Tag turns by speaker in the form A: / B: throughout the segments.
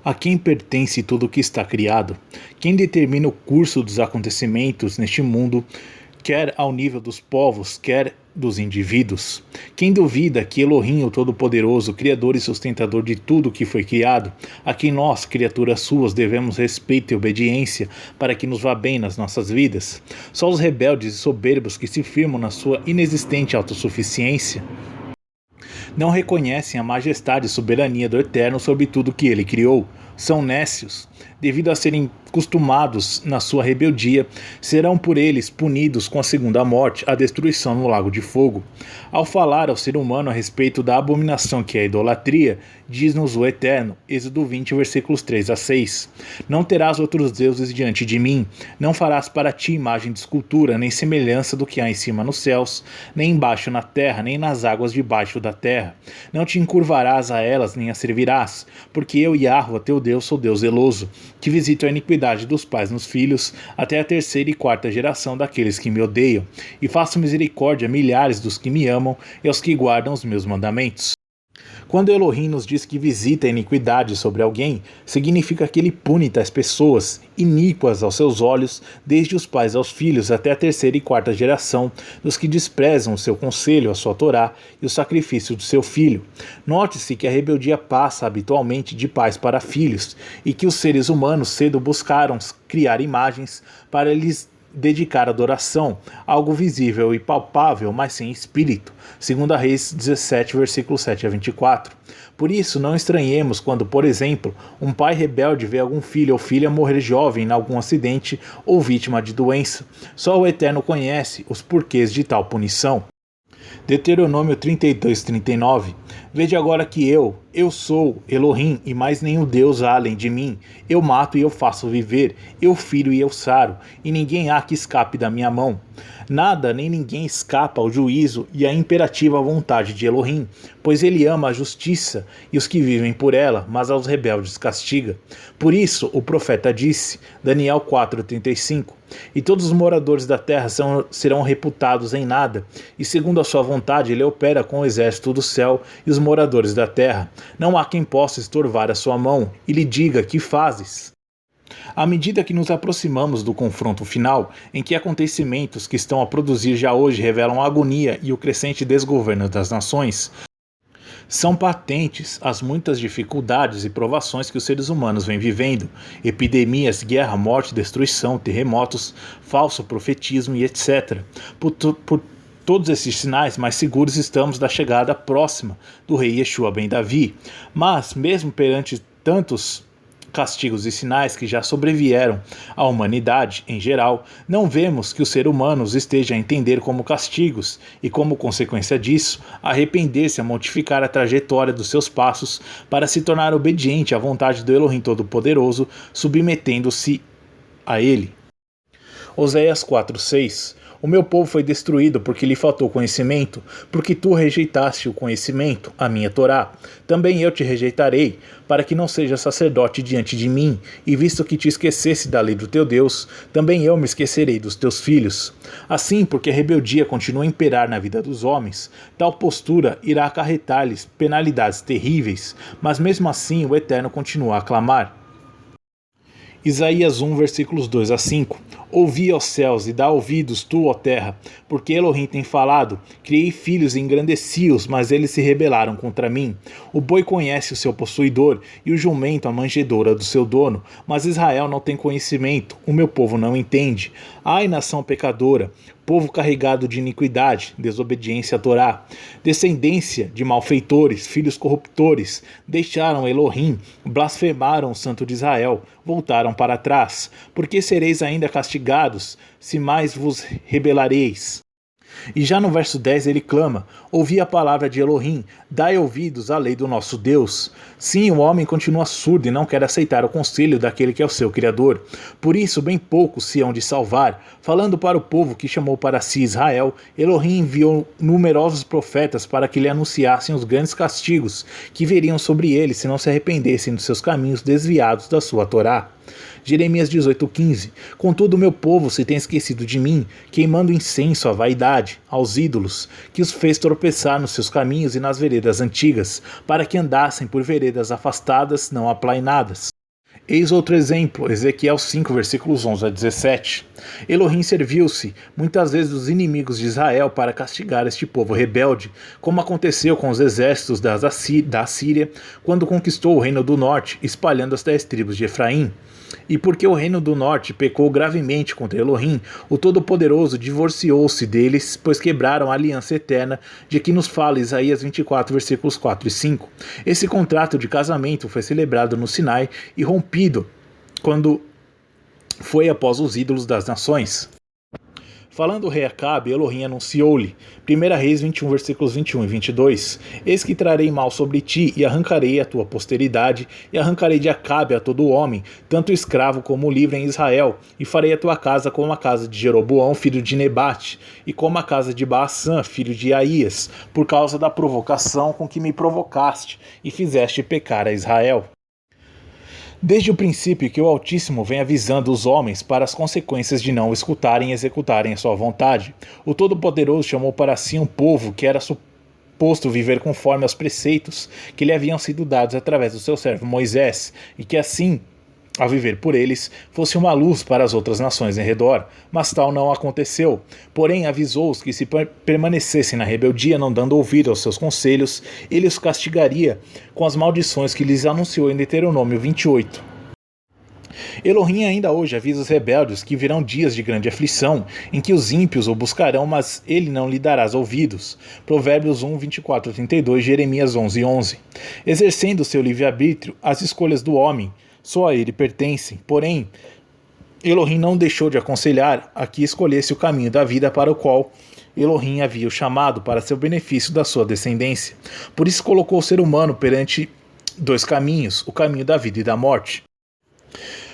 A: A quem pertence tudo o que está criado? Quem determina o curso dos acontecimentos neste mundo, quer ao nível dos povos, quer dos indivíduos? Quem duvida que Elohim, o Todo-Poderoso, Criador e sustentador de tudo o que foi criado, a quem nós, criaturas suas, devemos respeito e obediência para que nos vá bem nas nossas vidas? Só os rebeldes e soberbos que se firmam na sua inexistente autossuficiência não reconhecem a majestade e soberania do Eterno sobre tudo que ele criou. São nécios. Devido a serem costumados na sua rebeldia, serão por eles punidos com a segunda morte, a destruição no lago de fogo. Ao falar ao ser humano a respeito da abominação que é a idolatria, diz-nos o Eterno, Êxodo 20, versículos 3 a 6. Não terás outros deuses diante de mim, não farás para ti imagem de escultura, nem semelhança do que há em cima nos céus, nem embaixo na terra, nem nas águas debaixo da terra. Não te encurvarás a elas, nem as servirás, porque eu, Yahveh, teu Deus, sou Deus zeloso, que visito a iniquidade dos pais nos filhos, até a terceira e quarta geração daqueles que me odeiam, e faço misericórdia a milhares dos que me amam e aos que guardam os meus mandamentos. Quando Elohim nos diz que visita a iniquidade sobre alguém, significa que ele pune tais pessoas, iníquas aos seus olhos, desde os pais aos filhos até a terceira e quarta geração, dos que desprezam o seu conselho, a sua Torá e o sacrifício do seu filho. Note-se que a rebeldia passa habitualmente de pais para filhos, e que os seres humanos cedo buscaram criar imagens para lhes dedicar adoração, algo visível e palpável, mas sem espírito. 2 Reis 17, versículo 7 a 24. Por isso, não estranhemos quando, por exemplo, um pai rebelde vê algum filho ou filha morrer jovem em algum acidente ou vítima de doença. Só o Eterno conhece os porquês de tal punição. Deuteronômio 32, 39. Vede agora que eu sou Elohim, e mais nenhum Deus há além de mim. Eu mato e eu faço viver, eu firo e eu saro, e ninguém há que escape da minha mão. Nada nem ninguém escapa ao juízo e à imperativa vontade de Elohim, pois ele ama a justiça e os que vivem por ela, mas aos rebeldes castiga. Por isso o profeta disse, Daniel 4:35, e todos os moradores da terra serão reputados em nada, e segundo a sua vontade ele opera com o exército do céu e os moradores da terra. Não há quem possa estorvar a sua mão e lhe diga: que fazes? À medida que nos aproximamos do confronto final, em que acontecimentos que estão a produzir já hoje revelam a agonia e o crescente desgoverno das nações, são patentes as muitas dificuldades e provações que os seres humanos vêm vivendo: epidemias, guerra, morte, destruição, terremotos, falso profetismo e etc. Por todos esses sinais, mais seguros estamos da chegada próxima do rei Yeshua ben Davi. Mas, mesmo perante tantos castigos e sinais que já sobrevieram à humanidade em geral, não vemos que o ser humano os esteja a entender como castigos e, como consequência disso, arrepender-se, a modificar a trajetória dos seus passos para se tornar obediente à vontade do Elohim Todo-Poderoso, submetendo-se a ele. Oséias 4:6. O meu povo foi destruído porque lhe faltou conhecimento, porque tu rejeitaste o conhecimento, a minha Torá. Também eu te rejeitarei, para que não sejas sacerdote diante de mim, e visto que te esquecesse da lei do teu Deus, também eu me esquecerei dos teus filhos. Assim, porque a rebeldia continua a imperar na vida dos homens, tal postura irá acarretar-lhes penalidades terríveis, mas mesmo assim o Eterno continua a clamar. Isaías 1, versículos 2 a 5. Ouvi, ó céus, e dá ouvidos tu, ó terra, porque Elohim tem falado: criei filhos e engrandeci-os, mas eles se rebelaram contra mim. O boi conhece o seu possuidor, e o jumento a manjedoura do seu dono, mas Israel não tem conhecimento, o meu povo não entende. Ai, nação pecadora, povo carregado de iniquidade, desobediência à Torá, descendência de malfeitores, filhos corruptores, deixaram Elohim, blasfemaram o Santo de Israel, voltaram para trás. Porque sereis ainda castigados, se mais vos rebelareis? E já no verso 10 ele clama: ouvi a palavra de Elohim, dai ouvidos à lei do nosso Deus. Sim, o homem continua surdo e não quer aceitar o conselho daquele que é o seu Criador. Por isso, bem poucos se hão de salvar. Falando para o povo que chamou para si Israel, Elohim enviou numerosos profetas para que lhe anunciassem os grandes castigos que veriam sobre eles se não se arrependessem dos seus caminhos desviados da sua Torá. Jeremias 18:15. Contudo, o meu povo se tem esquecido de mim, queimando incenso à vaidade, aos ídolos, que os fez tropeçar nos seus caminhos e nas veredas antigas, para que andassem por veredas afastadas, não aplainadas. Eis outro exemplo, Ezequiel 5, versículos 11 a 17. Elohim serviu-se muitas vezes dos inimigos de Israel para castigar este povo rebelde, como aconteceu com os exércitos da Assíria, quando conquistou o reino do norte, espalhando as 10 tribos de Efraim. E porque o reino do norte pecou gravemente contra Elohim, o Todo-Poderoso divorciou-se deles, pois quebraram a aliança eterna de que nos fala Isaías 24, versículos 4 e 5. Esse contrato de casamento foi celebrado no Sinai e rompido quando foi após os ídolos das nações. Falando o rei Acabe, Elohim anunciou-lhe, 1 Reis 21, versículos 21 e 22, Eis que trarei mal sobre ti, e arrancarei a tua posteridade, e arrancarei de Acabe a todo homem, tanto escravo como livre em Israel, e farei a tua casa como a casa de Jeroboão, filho de Nebate, e como a casa de Baassã, filho de Aías, por causa da provocação com que me provocaste, e fizeste pecar a Israel. Desde o princípio que o Altíssimo vem avisando os homens para as consequências de não escutarem e executarem a sua vontade, o Todo-Poderoso chamou para si um povo que era suposto viver conforme aos preceitos que lhe haviam sido dados através do seu servo Moisés, e que assim, ao viver por eles, fosse uma luz para as outras nações em redor, mas tal não aconteceu. Porém, avisou-os que se permanecessem na rebeldia, não dando ouvido aos seus conselhos, ele os castigaria com as maldições que lhes anunciou em Deuteronômio 28. Elohim ainda hoje avisa os rebeldes que virão dias de grande aflição, em que os ímpios o buscarão, mas ele não lhe dará ouvidos. Provérbios 1, 24 a 32, Jeremias 11, 11. Exercendo seu livre-arbítrio, as escolhas do homem só a ele pertencem. Porém, Elohim não deixou de aconselhar a que escolhesse o caminho da vida para o qual Elohim havia o chamado para seu benefício da sua descendência. Por isso colocou o ser humano perante dois caminhos, o caminho da vida e da morte.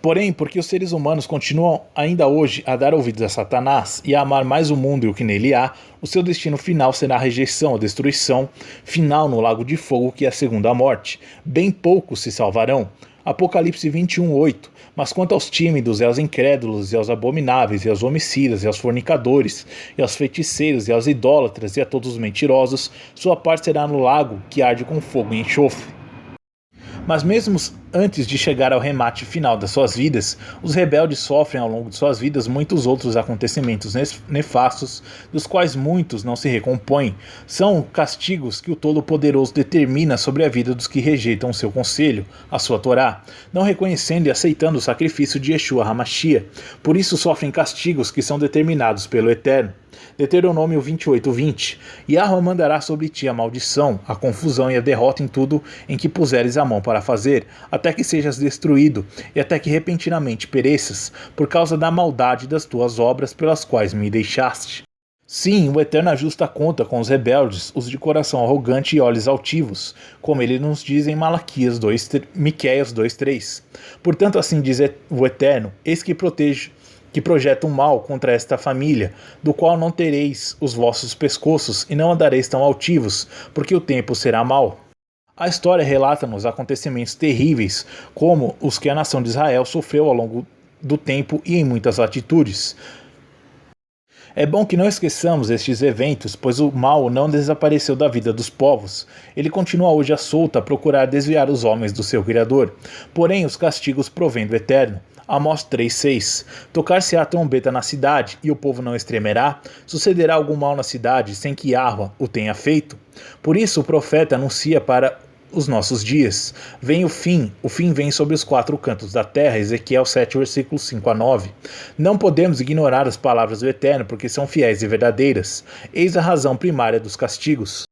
A: Porém, porque os seres humanos continuam ainda hoje a dar ouvidos a Satanás e a amar mais o mundo e o que nele há, o seu destino final será a rejeição, a destruição final no lago de fogo, que é a segunda morte. Bem poucos se salvarão. Apocalipse 21, 8. Mas quanto aos tímidos, e aos incrédulos, e aos abomináveis, e aos homicidas, e aos fornicadores, e aos feiticeiros, e aos idólatras, e a todos os mentirosos, sua parte será no lago que arde com fogo e enxofre. Mas mesmo antes de chegar ao remate final das suas vidas, os rebeldes sofrem ao longo de suas vidas muitos outros acontecimentos nefastos, dos quais muitos não se recompõem. São castigos que o Todo-Poderoso determina sobre a vida dos que rejeitam o seu conselho, a sua Torá, não reconhecendo e aceitando o sacrifício de Yeshua HaMashiach. Por isso sofrem castigos que são determinados pelo Eterno. Deuteronômio 28, 20. Yahweh mandará sobre ti a maldição, a confusão e a derrota em tudo em que puseres a mão para fazer, até que sejas destruído, e até que repentinamente pereças, por causa da maldade das tuas obras pelas quais me deixaste. Sim, o Eterno ajusta a conta com os rebeldes, os de coração arrogante e olhos altivos, como ele nos diz em Miqueias 2:3. Portanto, assim diz o Eterno, eis que projeta um mal contra esta família, do qual não tereis os vossos pescoços e não andareis tão altivos, porque o tempo será mau. A história relata-nos acontecimentos terríveis, como os que a nação de Israel sofreu ao longo do tempo e em muitas latitudes. É bom que não esqueçamos estes eventos, pois o mal não desapareceu da vida dos povos. Ele continua hoje à solta a procurar desviar os homens do seu Criador. Porém, os castigos provêm do Eterno. Amós 3,6. Tocar-se-á a trombeta na cidade, e o povo não estremerá? Sucederá algum mal na cidade, sem que Yahweh o tenha feito? Por isso o profeta anuncia para os nossos dias. Vem o fim vem sobre os quatro cantos da terra, Ezequiel 7, versículos 5 a 9. Não podemos ignorar as palavras do Eterno, porque são fiéis e verdadeiras. Eis a razão primária dos castigos.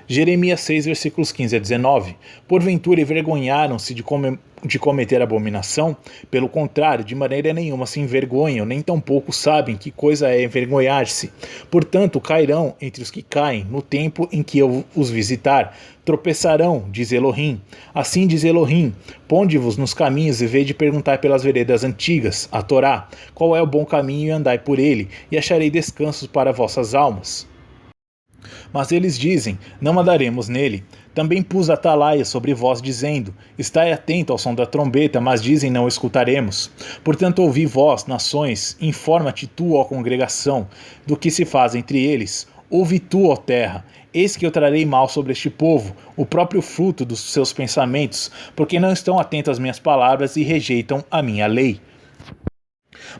A: Jeremias 6, versículos 15 a 19. Porventura envergonharam-se de cometer abominação? Pelo contrário, de maneira nenhuma se envergonham, nem tampouco sabem que coisa é envergonhar-se. Portanto, cairão entre os que caem, no tempo em que eu os visitar. Tropeçarão, diz Elohim. Assim diz Elohim, ponde-vos nos caminhos e vede perguntar pelas veredas antigas, a Torá, qual é o bom caminho e andai por ele, e acharei descansos para vossas almas. Mas eles dizem, não andaremos nele. Também pus atalaia sobre vós, dizendo, estai atento ao som da trombeta, mas dizem, não escutaremos. Portanto, ouvi vós, nações, informa-te tu, ó congregação, do que se faz entre eles. Ouve tu, ó terra, Eis que eu trarei mal sobre este povo, o próprio fruto dos seus pensamentos, porque não estão atentos às minhas palavras e rejeitam a minha lei.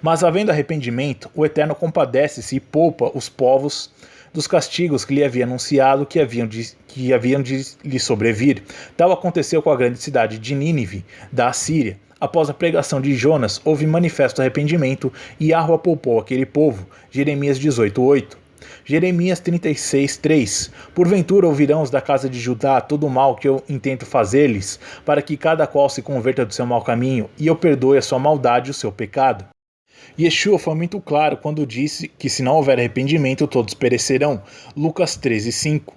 A: Mas havendo arrependimento, o Eterno compadece-se e poupa os povos dos castigos que lhe havia anunciado que haviam de lhe sobrevir. Tal aconteceu com a grande cidade de Nínive, da Assíria. Após a pregação de Jonas, houve manifesto arrependimento e Yahweh poupou aquele povo. Jeremias 18:8. Jeremias 36:3. Porventura ouvirão os da casa de Judá todo o mal que eu intento fazer-lhes, para que cada qual se converta do seu mau caminho, e eu perdoe a sua maldade e o seu pecado. Yeshua foi muito claro quando disse que se não houver arrependimento todos perecerão. Lucas 13:5.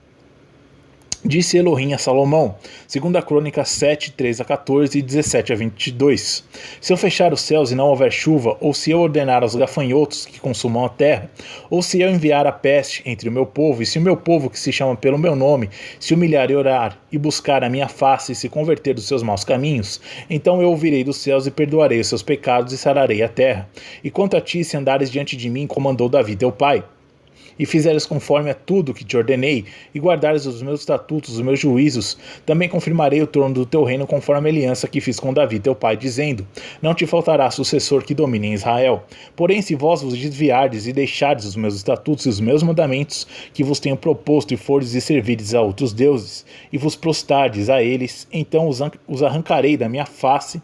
A: Disse Elohim a Salomão, 2 Crônicas 7, 3-14 e 17-22. Se eu fechar os céus e não houver chuva, ou se eu ordenar aos gafanhotos que consumam a terra, ou se eu enviar a peste entre o meu povo, e se o meu povo que se chama pelo meu nome se humilhar e orar, e buscar a minha face e se converter dos seus maus caminhos, então eu ouvirei dos céus e perdoarei os seus pecados e sararei a terra. E quanto a ti, se andares diante de mim, como andou Davi teu pai, e fizeres conforme a tudo que te ordenei, e guardares os meus estatutos, os meus juízos, também confirmarei o trono do teu reino conforme a aliança que fiz com Davi teu pai, dizendo, não te faltará sucessor que domine em Israel. Porém, se vós vos desviardes e deixardes os meus estatutos e os meus mandamentos, que vos tenho proposto, e fordes e servirdes a outros deuses, e vos prostardes a eles, então os arrancarei da minha face,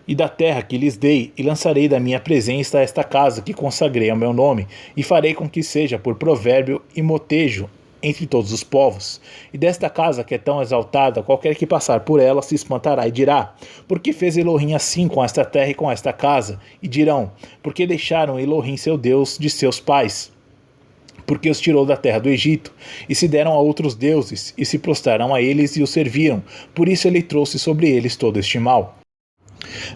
A: e da terra que lhes dei, e lançarei da minha presença esta casa que consagrei ao meu nome, e farei com que seja por provérbio e motejo entre todos os povos. E desta casa que é tão exaltada, qualquer que passar por ela se espantará e dirá, por que fez Elohim assim com esta terra e com esta casa? E dirão, porque deixaram Elohim seu Deus de seus pais, porque os tirou da terra do Egito, e se deram a outros deuses, e se prostraram a eles e os serviram, por isso ele trouxe sobre eles todo este mal.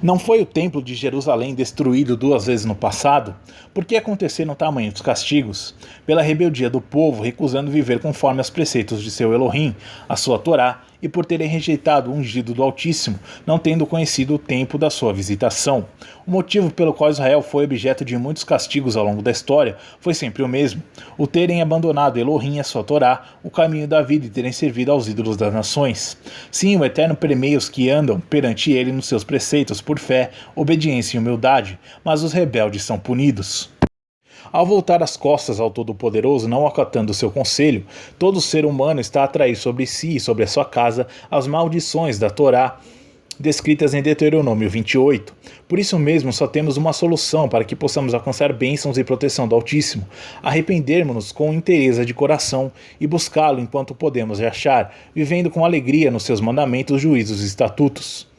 A: Não foi o templo de Jerusalém destruído 2 vezes no passado? Por que aconteceram tamanhos castigos? Pela rebeldia do povo, recusando viver conforme os preceitos de seu Elohim, a sua Torá, e por terem rejeitado o ungido do Altíssimo, não tendo conhecido o tempo da sua visitação. O motivo pelo qual Israel foi objeto de muitos castigos ao longo da história foi sempre o mesmo: o terem abandonado Elohim e a sua Torá, o caminho da vida, e terem servido aos ídolos das nações. Sim, o Eterno premia os que andam perante ele nos seus preceitos por fé, obediência e humildade, mas os rebeldes são punidos. Ao voltar as costas ao Todo-Poderoso, não acatando o seu conselho, todo ser humano está a atrair sobre si e sobre a sua casa as maldições da Torá, descritas em Deuteronômio 28. Por isso mesmo, só temos uma solução para que possamos alcançar bênçãos e proteção do Altíssimo: arrependermos-nos com inteireza de coração e buscá-lo enquanto podemos achar, vivendo com alegria nos seus mandamentos, juízos e estatutos.